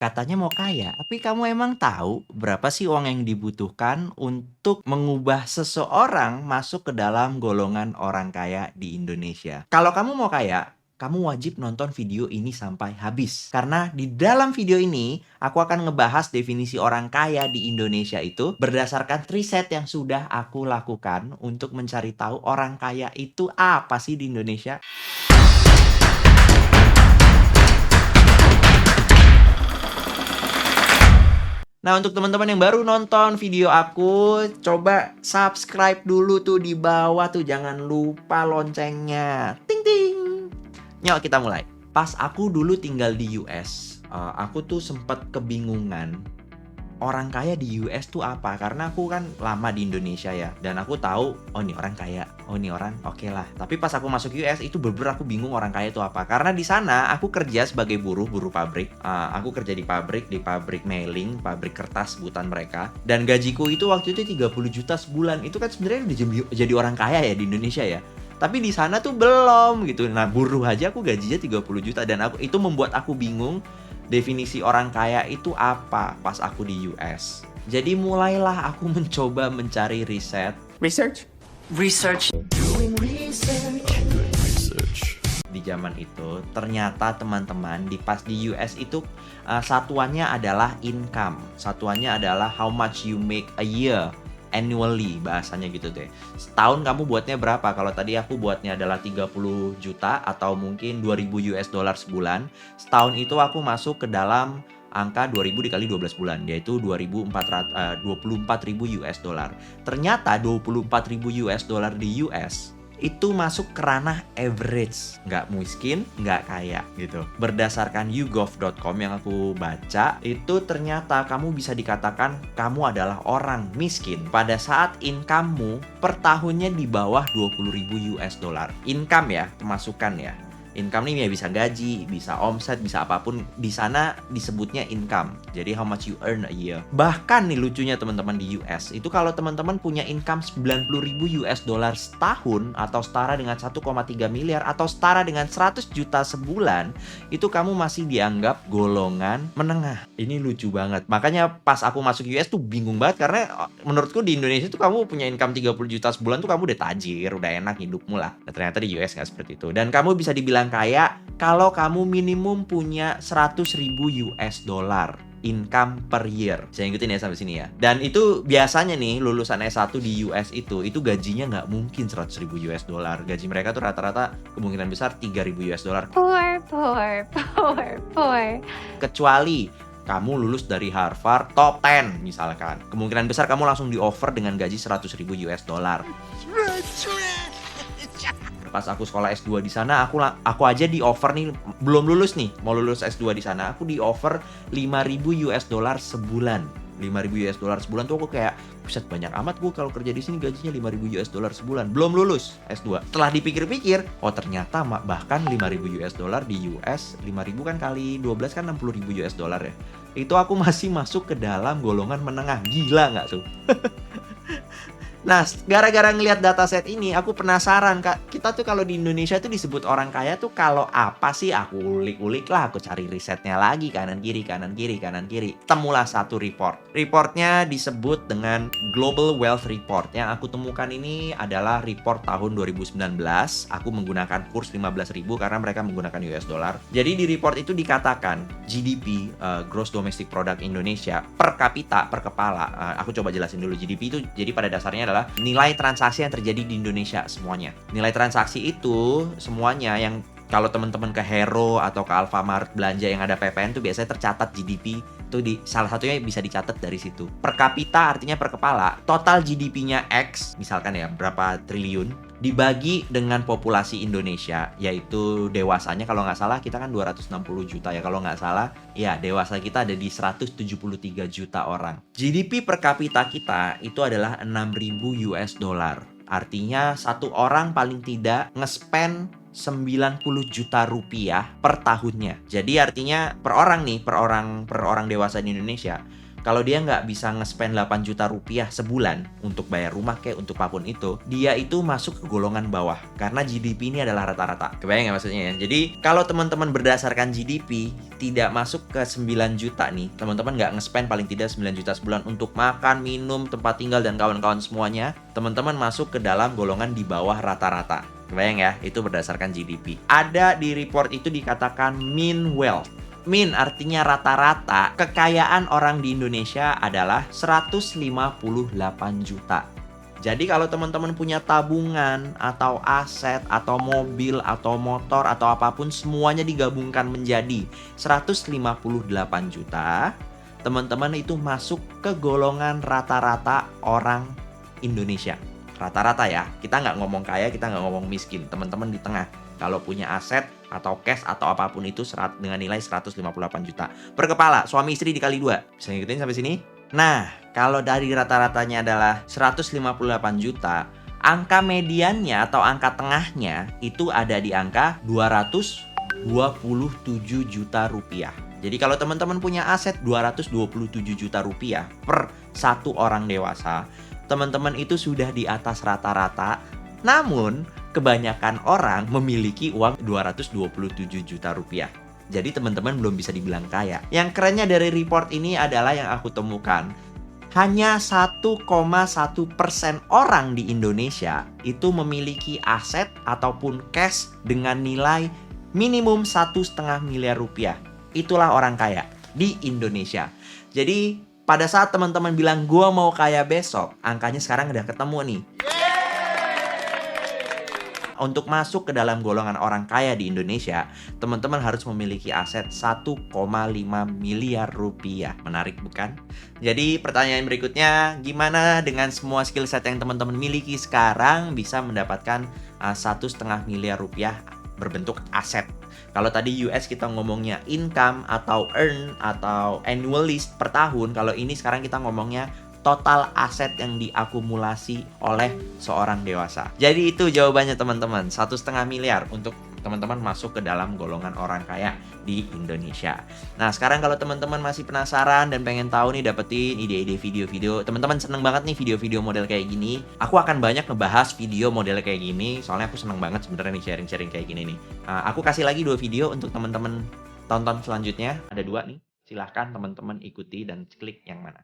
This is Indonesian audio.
Katanya mau kaya, tapi kamu emang tahu berapa sih uang yang dibutuhkan untuk mengubah seseorang masuk ke dalam golongan orang kaya di Indonesia? Kalau kamu mau kaya, kamu wajib nonton video ini sampai habis. Karena di dalam video ini, aku akan ngebahas definisi orang kaya di Indonesia itu berdasarkan riset yang sudah aku lakukan untuk mencari tahu orang kaya itu apa sih di Indonesia. Nah, untuk teman-teman yang baru nonton video aku, coba subscribe dulu tuh di bawah tuh. Jangan lupa loncengnya. Ting ting. Yuk kita mulai. Pas aku dulu tinggal di US, aku tuh sempat kebingungan orang kaya di US tuh apa? Karena aku kan lama di Indonesia ya, dan aku tahu, oh ini orang kaya, oh ini orang oke lah. Tapi pas aku masuk US itu bener-bener aku bingung orang kaya itu apa. Karena di sana aku kerja sebagai buruh pabrik. Aku kerja di pabrik mailing, pabrik kertas buatan mereka. Dan gajiku itu waktu itu 30 juta sebulan. Itu kan sebenarnya udah jadi orang kaya ya di Indonesia ya. Tapi di sana tuh belum gitu. Nah, buruh aja aku gajinya 30 juta dan itu membuat aku bingung definisi orang kaya itu apa pas aku di US. Jadi mulailah aku mencoba mencari riset. Research. Di zaman itu ternyata teman-teman pas di US itu satuannya adalah income. Satuannya adalah how much you make a year. Annually bahasanya gitu deh. Setahun kamu buatnya berapa? Kalau tadi aku buatnya adalah 30 juta atau mungkin 2000 US dollar sebulan. Setahun itu aku masuk ke dalam angka 2000 dikali 12 bulan, yaitu 24.000 US dollar. Ternyata 24.000 US dollar di US itu masuk ke ranah average, nggak miskin, nggak kaya gitu. Berdasarkan YouGov.com yang aku baca, itu ternyata kamu bisa dikatakan kamu adalah orang miskin pada saat income-mu per tahunnya di bawah 20.000 US dollar. Income ya, pemasukan ya. Income ini ya bisa gaji, bisa omset, bisa apapun. Di sana disebutnya income. Jadi how much you earn a year. Bahkan nih lucunya teman-teman di US, itu kalau teman-teman punya income 90.000 US dollar setahun atau setara dengan 1,3 miliar atau setara dengan 100 juta sebulan, itu kamu masih dianggap golongan menengah. Ini lucu banget. Makanya pas aku masuk US tuh bingung banget karena menurutku di Indonesia tuh kamu punya income 30 juta sebulan tuh kamu udah tajir, udah enak hidupmu lah. Nah, ternyata di US nggak seperti itu. Dan kamu bisa dibilang kaya kalau kamu minimum punya 100.000 US dollar income per year. Saya ikutin ya sampai sini ya. Dan itu biasanya nih lulusan S1 di US itu gajinya nggak mungkin 100.000 US dollar. Gaji mereka tuh rata-rata kemungkinan besar 3.000 US dollar. Poor. Kecuali kamu lulus dari Harvard top 10 misalkan. Kemungkinan besar kamu langsung di offer dengan gaji 100.000 US dollar. Pas aku sekolah S2 di sana, aku aja di offer nih, belum lulus nih, mau lulus S2 di sana, aku di offer 5.000 US dollar sebulan. 5.000 US dollar sebulan tuh aku kayak, buset banyak amat gue kalau kerja di sini gajinya 5.000 US dollar sebulan. Belum lulus S2. Setelah dipikir-pikir, oh ternyata bahkan 5.000 US dollar di US, 5.000 kan kali 12 kan 60.000 US dollar ya. Itu aku masih masuk ke dalam golongan menengah. Gila nggak tuh? Nah, gara-gara ngelihat dataset ini, aku penasaran, Kak. Kita tuh kalau di Indonesia tuh disebut orang kaya tuh kalau apa sih? Aku ulik-ulik lah, aku cari risetnya lagi, kanan kiri. Temulah satu report. Reportnya disebut dengan Global Wealth Report. Yang aku temukan ini adalah report tahun 2019. Aku menggunakan kurs 15.000 karena mereka menggunakan US dollar. Jadi di report itu dikatakan GDP, Gross Domestic Product Indonesia, per kapita, per kepala. Aku coba jelasin dulu. GDP itu jadi pada dasarnya adalah nilai transaksi yang terjadi di Indonesia semuanya. Nilai transaksi itu semuanya yang kalau teman-teman ke Hero atau ke Alfamart belanja yang ada PPN tuh biasanya tercatat GDP itu di salah satunya bisa dicatat dari situ. Per kapita artinya per kepala, total GDP-nya X misalkan ya berapa triliun dibagi dengan populasi Indonesia, yaitu dewasanya kalau nggak salah kita kan 260 juta ya, kalau nggak salah ya dewasa kita ada di 173 juta orang. GDP per kapita kita itu adalah 6.000 US dollar. Artinya satu orang paling tidak nge-spend 90 juta rupiah per tahunnya. Jadi artinya per orang nih, per orang dewasa di Indonesia kalau dia nggak bisa nge-spend 8 juta rupiah sebulan untuk bayar rumah kayak untuk apapun itu, dia itu masuk ke golongan bawah. Karena GDP ini adalah rata-rata. Kebayang nggak maksudnya ya? Jadi, kalau teman-teman berdasarkan GDP, tidak masuk ke 9 juta nih, teman-teman nggak nge-spend paling tidak 9 juta sebulan untuk makan, minum, tempat tinggal, dan kawan-kawan semuanya, teman-teman masuk ke dalam golongan di bawah rata-rata. Kebayang ya? Itu berdasarkan GDP. Ada di report itu dikatakan mean wealth. Mean artinya rata-rata, kekayaan orang di Indonesia adalah 158 juta. Jadi kalau teman-teman punya tabungan atau aset atau mobil atau motor atau apapun semuanya digabungkan menjadi 158 juta, teman-teman itu masuk ke golongan rata-rata orang Indonesia. Rata-rata ya, kita nggak ngomong kaya, kita nggak ngomong miskin, teman-teman di tengah. Kalau punya aset atau cash atau apapun itu dengan nilai 158 juta. Per kepala, suami istri dikali 2. Bisa ngikutin sampai sini? Nah, kalau dari rata-ratanya adalah 158 juta, angka mediannya atau angka tengahnya itu ada di angka 227 juta rupiah. Jadi kalau teman-teman punya aset 227 juta rupiah per satu orang dewasa, teman-teman itu sudah di atas rata-rata. Namun, kebanyakan orang memiliki uang 227 juta rupiah. Jadi teman-teman belum bisa dibilang kaya. Yang kerennya dari report ini adalah yang aku temukan, hanya 1,1% orang di Indonesia itu memiliki aset ataupun cash dengan nilai minimum 1,5 miliar rupiah. Itulah orang kaya di Indonesia. Jadi pada saat teman-teman bilang gua mau kaya besok, angkanya sekarang udah ketemu nih. Untuk masuk ke dalam golongan orang kaya di Indonesia, teman-teman harus memiliki aset 1,5 miliar rupiah. Menarik bukan? Jadi pertanyaan berikutnya, gimana dengan semua skill set yang teman-teman miliki sekarang bisa mendapatkan 1,5 miliar rupiah berbentuk aset? Kalau tadi US kita ngomongnya income atau earn atau annually per tahun, kalau ini sekarang kita ngomongnya total aset yang diakumulasi oleh seorang dewasa. Jadi itu jawabannya teman-teman, 1,5 miliar untuk teman-teman masuk ke dalam golongan orang kaya di Indonesia. Nah sekarang kalau teman-teman masih penasaran dan pengen tahu nih dapetin ide-ide video-video, teman-teman seneng banget nih video-video model kayak gini. Aku akan banyak ngebahas video model kayak gini, soalnya aku seneng banget sebenarnya nih sharing-sharing kayak gini nih. Aku kasih lagi 2 video untuk teman-teman tonton selanjutnya, ada 2 nih. Silahkan teman-teman ikuti dan klik yang mana.